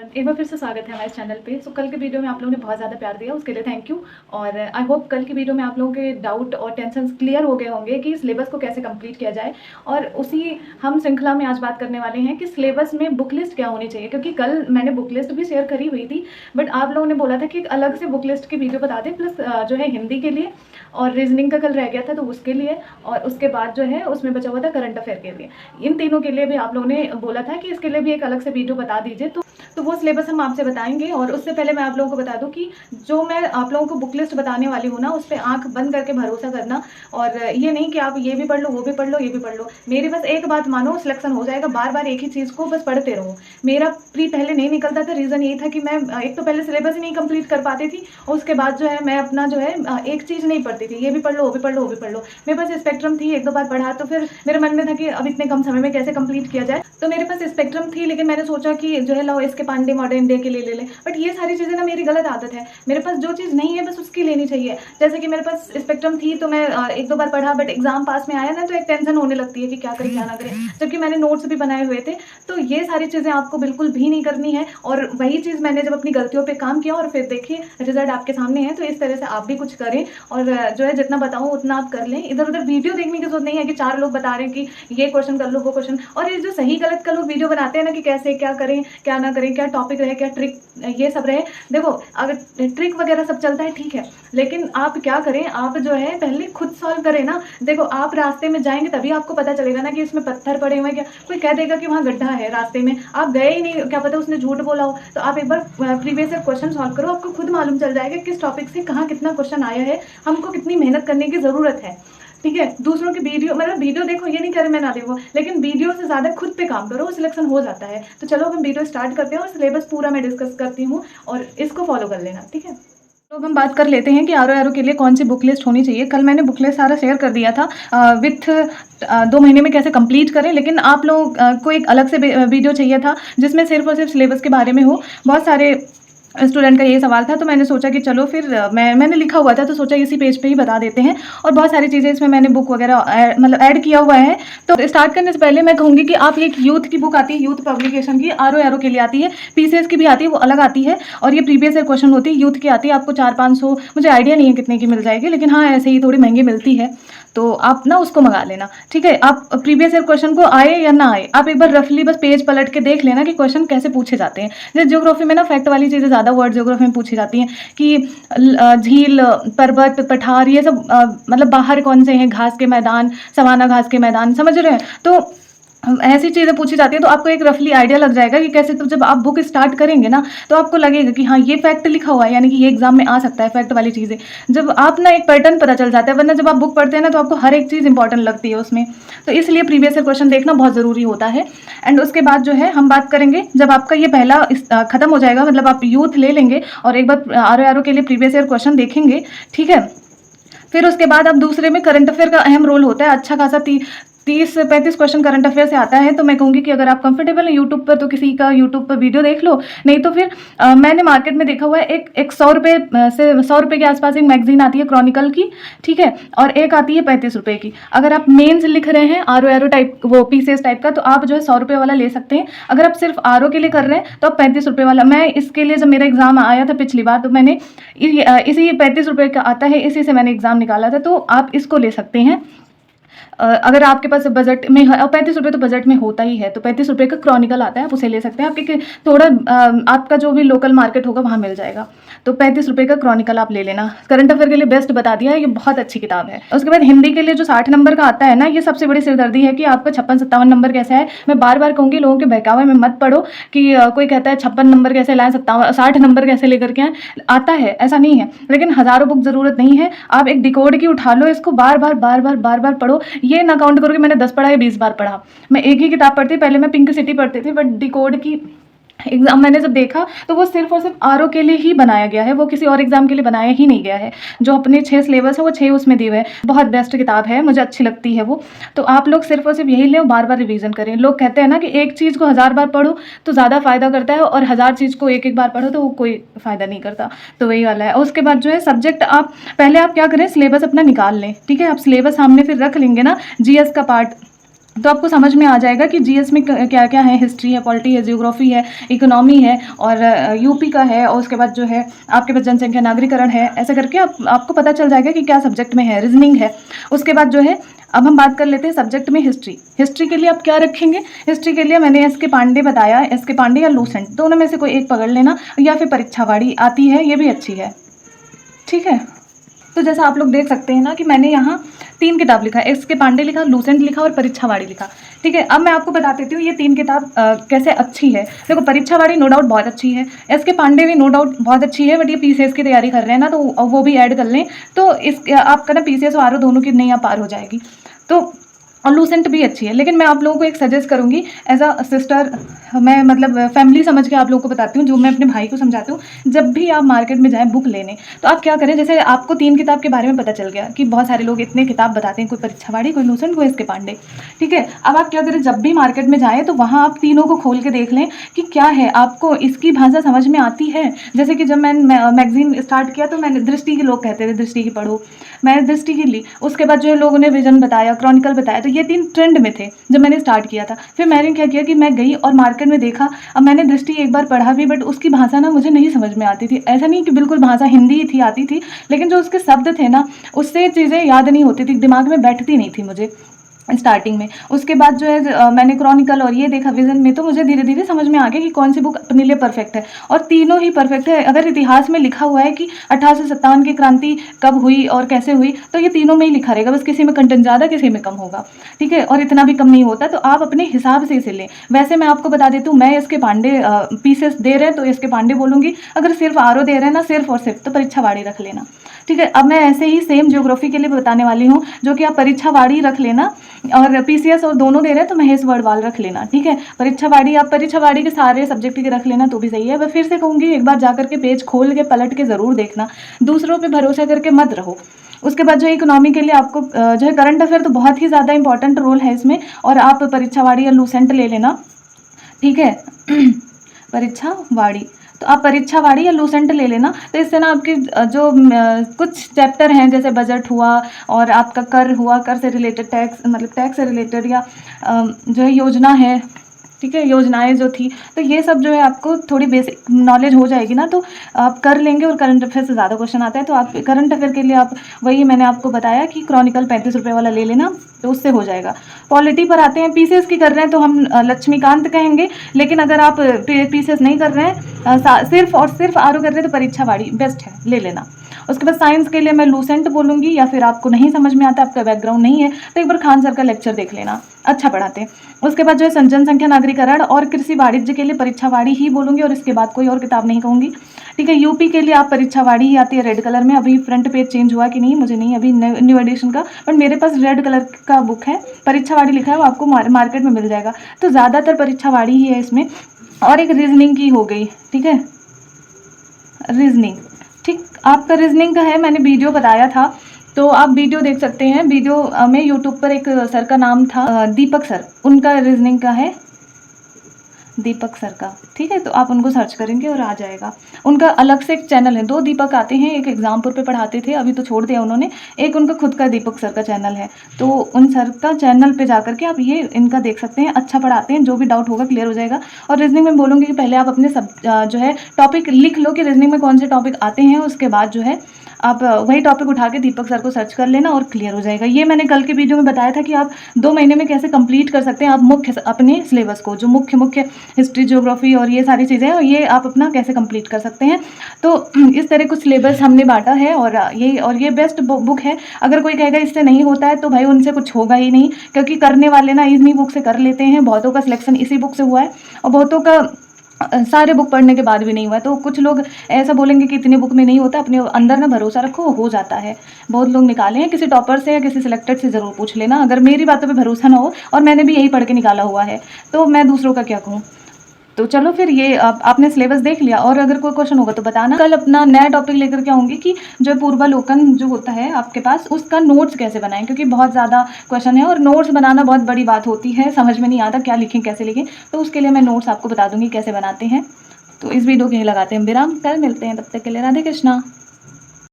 एक बार फिर से स्वागत है हमारे चैनल पे। कल के वीडियो में आप लोगों ने बहुत ज़्यादा प्यार दिया, उसके लिए थैंक यू। और आई होप कल की वीडियो में आप लोगों के डाउट और टेंशन क्लियर हो गए होंगे कि सिलेबस को कैसे कंप्लीट किया जाए। और उसी हम श्रृंखला में आज बात करने वाले हैं कि सिलेबस में बुक लिस्ट क्या होनी चाहिए, क्योंकि कल मैंने बुक लिस्ट भी शेयर करी हुई थी, बट आप लोगों ने बोला था कि एक अलग से बुक लिस्ट की वीडियो बता दें, प्लस जो है हिंदी के लिए और रीजनिंग का कल रह गया था तो उसके लिए, और उसके बाद जो है उसमें बचा हुआ था करंट अफेयर के लिए। इन तीनों के लिए भी आप लोगों ने बोला था कि इसके लिए भी एक अलग से वीडियो बता दीजिए, तो वो सिलेबस हम आपसे बताएंगे। और उससे पहले मैं आप लोगों को बता दूं कि जो मैं आप लोगों को बुक लिस्ट बताने वाली हूँ ना, उस पर आंख बंद करके भरोसा करना। और ये नहीं कि आप ये भी पढ़ लो, वो भी पढ़ लो, ये भी पढ़ लो। मेरी बस एक बात मानो, सिलेक्शन हो जाएगा। बार बार एक ही चीज़ को बस पढ़ते रहो। मेरा प्री पहले नहीं निकलता था, रीज़न यही था कि मैं एक तो पहले सिलेबस ही नहीं कंप्लीट कर पाती थी, और उसके बाद जो है मैं अपना जो है एक चीज़ नहीं पढ़ती थी, ये भी पढ़ लो, वो भी पढ़ लो, वो भी पढ़ लो। मेरे पास स्पेक्ट्रम थी, एक दो बार पढ़ा तो फिर मेरे मन में था कि अब इतने कम समय में कैसे कंप्लीट किया जाए। तो मेरे पास स्पेक्ट्रम थी, लेकिन मैंने सोचा कि जो है लो इसके पांडे मॉडर्न इंडिया के लिए ले ले। बट ये सारी चीज़ें ना मेरी गलत आदत है। मेरे पास जो चीज़ नहीं है बस उसकी लेनी चाहिए। जैसे कि मेरे पास स्पेक्ट्रम थी तो मैं एक दो बार पढ़ा, बट एग्जाम पास में आया ना तो एक टेंशन होने लगती है कि क्या करें क्या ना करें, जबकि मैंने नोट्स भी बनाए हुए थे। तो ये सारी चीज़ें आपको बिल्कुल भी नहीं करनी है। और वही चीज़ मैंने जब अपनी गलतियों पर काम किया और फिर देखिए रिजल्ट आपके सामने है, तो इस तरह से आप भी कुछ करें। और जो है जितना बताऊँ उतना आप कर लें। इधर उधर वीडियो देखने की जरूरत नहीं है कि चार लोग बता रहे हैं कि ये क्वेश्चन कर लो, वो क्वेश्चन। और ये जो सही गलत का लोग वीडियो बनाते हैं ना कि कैसे क्या करें क्या ना करें, क्या टॉपिक रहे, क्या ट्रिक, ये सब रहे। देखो अगर ट्रिक वगैरह सब चलता है ठीक है, लेकिन आप क्या करें, आप जो है पहले खुद सॉल्व करें ना। देखो आप रास्ते में जाएंगे तभी आपको पता चलेगा ना कि इसमें पत्थर पड़े हुए हैं। क्या कोई कह देगा कि वहाँ गड्ढा है रास्ते में, आप गए ही नहीं, क्या पता उसने झूठ बोला हो। तो आप एक बार प्रीवियस क्वेश्चन सॉल्व करो, आपको खुद मालूम चल जाएगा किस टॉपिक से कहाँ कितना क्वेश्चन आया है, हमको कितनी मेहनत करने की जरूरत है। ठीक है, दूसरों की वीडियो मतलब वीडियो देखो, ये नहीं कह रहे मैं ना देखो, लेकिन वीडियो से ज़्यादा खुद पे काम करो, सिलेक्शन हो जाता है। तो चलो हम वीडियो स्टार्ट करते हैं और सिलेबस पूरा मैं डिस्कस करती हूँ और इसको फॉलो कर लेना, ठीक है। तो हम बात कर लेते हैं कि आर के लिए कौन सी बुक लिस्ट होनी चाहिए। कल मैंने बुक लिस्ट सारा शेयर कर दिया था विथ 2 महीने में कैसे कंप्लीट करें, लेकिन आप लोग को एक अलग से वीडियो चाहिए था जिसमें सिर्फ और सिर्फ सिलेबस के बारे में हो। बहुत सारे स्टूडेंट का ये सवाल था, तो मैंने सोचा कि चलो फिर मैंने लिखा हुआ था तो सोचा इसी पेज पे ही बता देते हैं। और बहुत सारी चीज़ें इसमें मैंने बुक वगैरह मतलब ऐड किया हुआ है। तो स्टार्ट करने से पहले मैं कहूँगी कि आप एक यूथ की बुक आती है, यूथ पब्लिकेशन की, आर के लिए आती है, पीसीएस की भी आती है, वो अलग आती है। और ये प्रीवियस ईयर क्वेश्चन होती है, यूथ की आती है, आपको 400-500, मुझे आइडिया नहीं है कितने की मिल जाएगी, लेकिन हाँ ऐसे ही थोड़ी महंगी मिलती है, तो आप ना उसको मंगा लेना, ठीक है। आप प्रीवियस ईयर क्वेश्चन को आए या ना आए, आप एक बार रफली बस पेज पलट के देख लेना कि क्वेश्चन कैसे पूछे जाते हैं। जैसे ज्योग्राफी में ना फैक्ट वाली चीज़ें ज़्यादा वर्ड ज्योग्राफी में पूछी जाती हैं कि झील, पर्वत, पठार, ये सब मतलब बाहर कौन से हैं, घास के मैदान, सवाना घास के मैदान, समझ रहे हैं। तो ऐसी चीज़ें पूछी जाती है, तो आपको एक रफली आइडिया लग जाएगा कि कैसे। तो जब आप बुक स्टार्ट करेंगे ना तो आपको लगेगा कि हाँ ये फैक्ट लिखा हुआ है, यानी कि ये एग्जाम में आ सकता है, फैक्ट वाली चीज़ें। जब आप ना एक पैटर्न पता चल जाता है, वरना जब आप बुक पढ़ते हैं ना तो आपको हर एक चीज़ इंपॉर्टेंट लगती है उसमें। तो इसलिए प्रीवियस ईयर क्वेश्चन देखना बहुत ज़रूरी होता है। एंड उसके बाद जो है हम बात करेंगे, जब आपका ये पहला खत्म हो जाएगा, मतलब आप यूथ ले लेंगे और एक बार आर के लिए प्रीवियस ईयर क्वेश्चन देखेंगे, ठीक है। फिर उसके बाद अब दूसरे में करंट अफेयर का अहम रोल होता है। अच्छा खासा 30-35 क्वेश्चन करंट अफेयर से आता है। तो मैं कहूँगी कि अगर आप कंफर्टेबल हैं यूट्यूब पर तो किसी का यूट्यूब पर वीडियो देख लो, नहीं तो फिर मैंने मार्केट में देखा हुआ है एक 100 रुपये से 100 रुपये के आसपास एक मैगजीन आती है क्रॉनिकल की, ठीक है, और एक आती है 35 रुपये की। अगर आप मेन्स लिख रहे हैं आर टाइप, वो पीसीएस टाइप का, तो आप जो है 100 रुपये वाला ले सकते हैं। अगर आप सिर्फ आर के लिए कर रहे हैं तो आप 35 रुपये वाला, मैं इसके लिए जब मेरा एग्जाम आया था पिछली बार तो मैंने इसी 35 रुपये का आता है, इसी से मैंने एग्जाम निकाला था, तो आप इसको ले सकते हैं अगर आपके पास बजट में है। और 35 रुपये तो बजट में होता ही है, तो 35 रुपये का क्रॉनिकल आता है, आप उसे ले सकते हैं। आपके थोड़ा आपका जो भी लोकल मार्केट होगा वहाँ मिल जाएगा, तो 35 रुपये का क्रॉनिकल आप ले लेना। करंट अफेयर के लिए बेस्ट बता दिया है, ये बहुत अच्छी किताब है। उसके बाद हिंदी के लिए जो 60 नंबर का आता है ना, ये सबसे बड़ी सिरदर्दी है कि आपका 56-57 नंबर कैसा है। मैं बार बार कहूँगी लोगों के बहकावे में मत पढ़ो कि कोई कहता है 56 नंबर कैसे लाए, 60 नंबर कैसे लेकर के आए। आता है, ऐसा नहीं है, लेकिन हज़ारों बुक ज़रूरत नहीं है। आप एक डिकोड की उठा लो, इसको बार बार पढ़ो। ये ना काउंट करो कि मैंने 10 पढ़ा या 20 बार पढ़ा। मैं एक ही किताब पढ़ती, पहले मैं पिंक सिटी पढ़ती थी, बट डिकोड की एग्जाम मैंने जब देखा तो वो सिर्फ और सिर्फ आर के लिए ही बनाया गया है, वो किसी और एग्जाम के लिए बनाया ही नहीं गया है। जो अपने 6 सिलेबस है वो 6 उसमें दिए हुए हैं। बहुत बेस्ट किताब है, मुझे अच्छी लगती है वो। तो आप लोग सिर्फ और सिर्फ यही लें, बार बार रिवीजन करें। लोग कहते हैं ना कि एक चीज़ को 1000 बार पढ़ो तो ज़्यादा फायदा करता है, और 1000 चीज़ को एक बार पढ़ो तो वो कोई फायदा नहीं करता। तो वही वाला है। और उसके बाद जो है सब्जेक्ट, आप पहले आप क्या करें, सिलेबस अपना निकाल लें, ठीक है। आप सिलेबस सामने फिर रख लेंगे ना, जीएस का पार्ट तो आपको समझ में आ जाएगा कि जीएस में क्या क्या है, हिस्ट्री है, पॉलिटी है, जियोग्राफी है, इकोनॉमी है और यूपी का है, और उसके बाद जो है आपके पास जनसंख्या नागरिकरण है। ऐसा करके आपको पता चल जाएगा कि क्या सब्जेक्ट में है, रीजनिंग है। उसके बाद जो है अब हम बात कर लेते हैं सब्जेक्ट में हिस्ट्री। हिस्ट्री के लिए आप क्या रखेंगे? हिस्ट्री के लिए मैंने एस के पांडे बताया, एस के पांडे या लूसेंट, दोनों में से कोई एक पकड़ लेना, या फिर परीक्षावाड़ी आती है, ये भी अच्छी है। ठीक है, तो जैसा आप लोग देख सकते हैं ना कि मैंने यहाँ 3 किताब लिखा, एस के पांडे लिखा, लूसेंट लिखा और परीक्षावाड़ी लिखा। ठीक है, अब मैं आपको बता देती हूँ ये 3 किताब कैसे अच्छी है। देखो, परीक्षावाड़ी नो डाउट बहुत अच्छी है, एस के पांडे भी नो डाउट बहुत अच्छी है, बट ये पीसीएस की तैयारी कर रहे हैं ना, तो वो भी ऐड कर लें, तो इस आपका ना पीसीएस और आरओ दोनों की नैया पार हो जाएगी। तो और लूसेंट भी अच्छी है, लेकिन मैं आप लोगों को एक सजेस्ट करूंगी एज अ सिस्टर, मैं मतलब फैमिली समझ के आप लोगों को बताती हूँ, जो मैं अपने भाई को समझाती हूँ। जब भी आप मार्केट में जाएं बुक लेने, तो आप क्या करें, जैसे आपको 3 किताब के बारे में पता चल गया कि बहुत सारे लोग इतने किताब बताते हैं, कोई परीक्षावाड़ी, कोई लूसेंट, कोई इसके पांडे। ठीक है, अब आप क्या करें, जब भी मार्केट में जाएँ तो वहाँ आप तीनों को खोल के देख लें कि क्या है, आपको इसकी भाषा समझ में आती है। जैसे कि जब मैंने मैगजीन स्टार्ट किया तो मैंने दृष्टि की, लोग कहते थे दृष्टि की पढ़ो, मैंने दृष्टि की ली। उसके बाद जो है लोगों ने विजन बताया, क्रॉनिकल बताया, तो ये 3 ट्रेंड में थे जब मैंने स्टार्ट किया था। फिर मैंने क्या किया कि मैं गई और मार्केट में देखा। अब मैंने दृष्टि एक बार पढ़ा भी, बट उसकी भाषा ना मुझे नहीं समझ में आती थी। ऐसा नहीं कि बिल्कुल भाषा हिंदी ही थी, आती थी, लेकिन जो उसके शब्द थे ना, उससे चीज़ें याद नहीं होती थी, दिमाग में बैठती नहीं थी मुझे स्टार्टिंग में। उसके बाद जो है मैंने क्रॉनिकल और ये देखा विजन में, तो मुझे धीरे धीरे समझ में आ गया कि कौन सी बुक अपने लिए परफेक्ट है, और तीनों ही परफेक्ट है। अगर इतिहास में लिखा हुआ है कि 1857 की क्रांति कब हुई और कैसे हुई, तो ये तीनों में ही लिखा रहेगा, बस किसी में कंटेंट ज़्यादा, किसी में कम होगा। ठीक है, और इतना भी कम नहीं होता, तो आप अपने हिसाब से इसे लें। वैसे मैं आपको बता देती हूँ, मैं इसके पांडे पीसेस दे रहे हैं तो इसके पांडे बोलूँगी, अगर सिर्फ आरओ दे रहे हैं ना, सिर्फ और सिर्फ, तो परीक्षावाड़ी रख लेना। ठीक है, अब मैं ऐसे ही सेम ज्योग्राफी के लिए बताने वाली हूँ, जो कि आप परीक्षावाड़ी रख लेना, और पीसीएस और दोनों दे रहे हैं तो महेश वर्डवाल रख लेना। ठीक है, परीक्षावाड़ी आप परीक्षावाड़ी के सारे सब्जेक्ट के रख लेना तो भी सही है। मैं फिर से कहूँगी, एक बार जा करके पेज खोल के पलट के ज़रूर देखना, दूसरों पे भरोसा करके मत रहो। उसके बाद जो इकोनॉमी के लिए आपको जो है करंट अफेयर तो बहुत ही ज़्यादा इंपॉर्टेंट रोल है इसमें, और आप परीक्षावाड़ी या लूसेंट ले लेना। ठीक है परीक्षावाड़ी, तो आप परीक्षावाड़ी या लूसेंट ले लेना, तो इससे ना आपके जो कुछ चैप्टर हैं, जैसे बजट हुआ और आपका कर हुआ, कर से रिलेटेड, टैक्स मतलब टैक्स से रिलेटेड, या जो है योजना है, ठीक है, योजनाएं जो थी, तो ये सब जो है आपको थोड़ी बेसिक नॉलेज हो जाएगी ना, तो आप कर लेंगे। और करंट अफेयर से ज़्यादा क्वेश्चन आता है, तो आप करंट अफेयर के लिए आप वही मैंने आपको बताया कि क्रॉनिकल 35 रुपये वाला ले लेना, तो उससे हो जाएगा। पॉलिटी पर आते हैं, पीसीएस की कर रहे हैं तो हम लक्ष्मीकांत कहेंगे, लेकिन अगर आप पीसीएस नहीं कर रहे हैं, सिर्फ और सिर्फ आरओ कर रहे हैं, तो परीक्षावाड़ी बेस्ट है, ले लेना। उसके बाद साइंस के लिए मैं लूसेंट बोलूँगी, या फिर आपको नहीं समझ में आता, आपका बैकग्राउंड नहीं है, तो एक बार खान सर का लेक्चर देख लेना, अच्छा पढ़ाते हैं। उसके बाद जो है जनसंख्या नागरिकरण और कृषि वाणिज्य के लिए परीक्षावाड़ी ही बोलूँगी, और इसके बाद कोई और किताब नहीं कहूँगी। ठीक है, यूपी के लिए आप परीक्षावाड़ी ही आती है रेड कलर में। अभी फ्रंट पेज चेंज हुआ कि नहीं मुझे नहीं, अभी न्यू एडिशन का, बट मेरे पास रेड कलर का बुक है, परीक्षावाड़ी लिखा है, वो आपको मार्केट में मिल जाएगा। तो ज़्यादातर परीक्षावाड़ी ही है इसमें। और एक रीजनिंग की हो गई, ठीक है, रीजनिंग, ठीक, आपका रीजनिंग का है, मैंने वीडियो बताया था, तो आप वीडियो देख सकते हैं। वीडियो में यूट्यूब पर एक सर का नाम था दीपक सर, उनका रीजनिंग का है, दीपक सर का। ठीक है, तो आप उनको सर्च करेंगे और आ जाएगा। उनका अलग से एक चैनल है, 2 दीपक आते हैं, एक एग्जामपुर पे पढ़ाते थे, अभी तो छोड़ दिया उन्होंने, एक उनका खुद का दीपक सर का चैनल है, तो उन सर का चैनल पे जा करके आप ये इनका देख सकते हैं, अच्छा पढ़ाते हैं, जो भी डाउट होगा क्लियर हो जाएगा। और रीजनिंग में बोलूँगी कि पहले आप अपने सब जो है टॉपिक लिख लो कि रीजनिंग में कौन से टॉपिक आते हैं, उसके बाद जो है आप वही टॉपिक उठा के दीपक सर को सर्च कर लेना और क्लियर हो जाएगा। ये मैंने कल के वीडियो में बताया था कि आप 2 महीने में कैसे कंप्लीट कर सकते हैं, आप मुख्य अपने सिलेबस को, जो मुख्य हिस्ट्री, ज्योग्राफी और ये सारी चीज़ें हैं, ये आप अपना कैसे कंप्लीट कर सकते हैं। तो इस तरह कुछ सिलेबस हमने बांटा है, और ये बेस्ट बुक है। अगर कोई कहेगा इससे नहीं होता है, तो भाई उनसे कुछ होगा ही नहीं, क्योंकि करने वाले ना इन्हीं बुक से कर लेते हैं। बहुतों का सिलेक्शन इसी बुक से हुआ है, और बहुतों का सारे बुक पढ़ने के बाद भी नहीं हुआ। तो कुछ लोग ऐसा बोलेंगे कि इतने बुक में नहीं होता, अपने अंदर ना भरोसा रखो, हो जाता है। बहुत लोग निकाले हैं, किसी टॉपर से या किसी सिलेक्टेड से ज़रूर पूछ लेना, अगर मेरी बातों पे भरोसा ना हो, और मैंने भी यही पढ़ के निकाला हुआ है, तो मैं दूसरों का क्या कहूँ। तो चलो फिर ये आपने सिलेबस देख लिया, और अगर कोई क्वेश्चन होगा तो बताना। कल अपना नया टॉपिक लेकर के आऊँगी कि जो पूर्वालोकन जो होता है आपके पास, उसका नोट्स कैसे बनाएं, क्योंकि बहुत ज़्यादा क्वेश्चन है, और नोट्स बनाना बहुत बड़ी बात होती है, समझ में नहीं आता क्या लिखें कैसे लिखें, तो उसके लिए मैं नोट्स आपको बता दूँगी कैसे बनाते हैं। तो इस वीडियो के लिए लगाते हैं विराम, कल मिलते हैं, तब तक के लिए राधे कृष्णा।